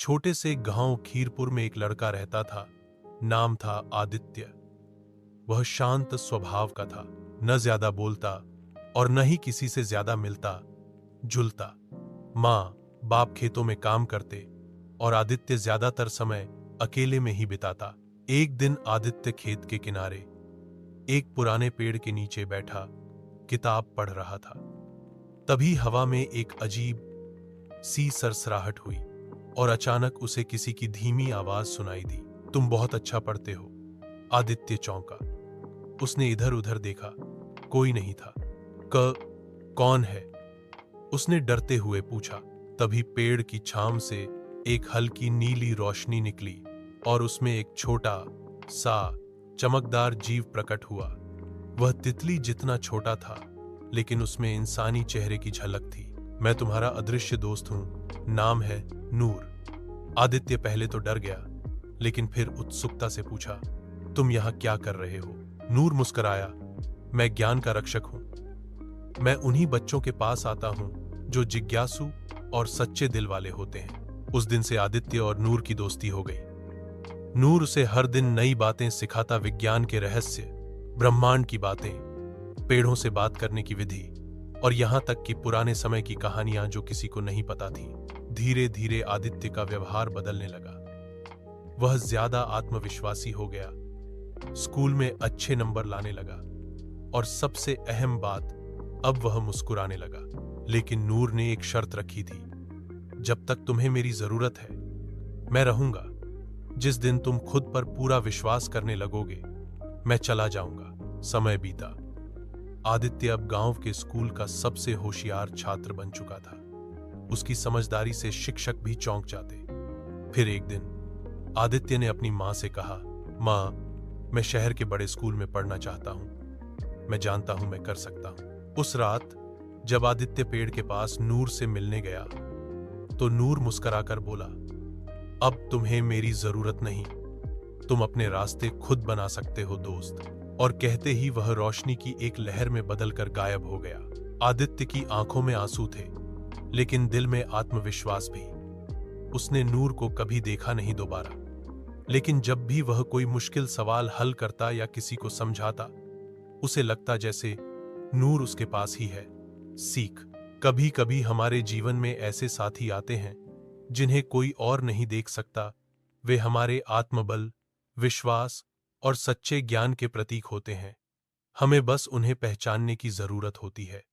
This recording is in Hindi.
छोटे से गांव खीरपुर में एक लड़का रहता था। नाम था आदित्य। वह शांत स्वभाव का था, न ज्यादा बोलता और न ही किसी से ज्यादा मिलता जुलता। माँ बाप खेतों में काम करते और आदित्य ज्यादातर समय अकेले में ही बिताता। एक दिन आदित्य खेत के किनारे एक पुराने पेड़ के नीचे बैठा किताब पढ़ रहा था। तभी हवा में एक अजीब सी सरसराहट हुई और अचानक उसे किसी की धीमी आवाज सुनाई दी। तुम बहुत अच्छा पढ़ते हो। आदित्य चौंका। उसने इधर उधर देखा, कोई नहीं था। कौन है? उसने डरते हुए पूछा। तभी पेड़ की छांव से एक हल्की नीली रोशनी निकली और उसमें एक छोटा सा चमकदार जीव प्रकट हुआ। वह तितली जितना छोटा था, लेकिन उसमें इंसानी चेहरे की झलक थी। मैं तुम्हारा अदृश्य दोस्त हूं, नाम है नूर। आदित्य पहले तो डर गया, लेकिन फिर उत्सुकता से पूछा, तुम यहां क्या कर रहे हो? नूर मुस्कुराया, मैं ज्ञान का रक्षक हूं। मैं उन्हीं बच्चों के पास आता हूं जो जिज्ञासु और सच्चे दिल वाले होते हैं। उस दिन से आदित्य और नूर की दोस्ती हो गई। नूर उसे हर दिन नई बातें सिखाता, विज्ञान के रहस्य, ब्रह्मांड की बातें, पेड़ों से बात करने की विधि और यहां तक कि पुराने समय की कहानियां जो किसी को नहीं पता थी। धीरे धीरे आदित्य का व्यवहार बदलने लगा। वह ज्यादा आत्मविश्वासी हो गया, स्कूल में अच्छे नंबर लाने लगा और सबसे अहम बात, अब वह मुस्कुराने लगा। लेकिन नूर ने एक शर्त रखी थी, जब तक तुम्हें मेरी जरूरत है मैं रहूंगा। जिस दिन तुम खुद पर पूरा विश्वास करने लगोगे मैं चला जाऊंगा। समय बीता। आदित्य अब गांव के स्कूल का सबसे होशियार छात्र बन चुका था। उसकी समझदारी से शिक्षक भी चौंक जाते। फिर एक दिन आदित्य ने अपनी मां से कहा, मां, मैं शहर के बड़े स्कूल में पढ़ना चाहता हूं। मैं जानता हूं मैं कर सकता हूं। उस रात जब आदित्य पेड़ के पास नूर से मिलने गया तो नूर मुस्कुराकर बोला, अब तुम्हें मेरी जरूरत नहीं, तुम अपने रास्ते खुद बना सकते हो दोस्त। और कहते ही वह रोशनी की एक लहर में बदलकर गायब हो गया। आदित्य की आंखों में आंसू थे, लेकिन दिल में आत्मविश्वास भी। उसने नूर को कभी देखा नहीं दोबारा, लेकिन जब भी वह कोई मुश्किल सवाल हल करता या किसी को समझाता, उसे लगता जैसे नूर उसके पास ही है। सीख। कभी कभी हमारे जीवन में ऐसे साथी आते हैं जिन्हें कोई और नहीं देख सकता। वे हमारे आत्मबल, विश्वास और सच्चे ज्ञान के प्रतीक होते हैं। हमें बस उन्हें पहचानने की जरूरत होती है।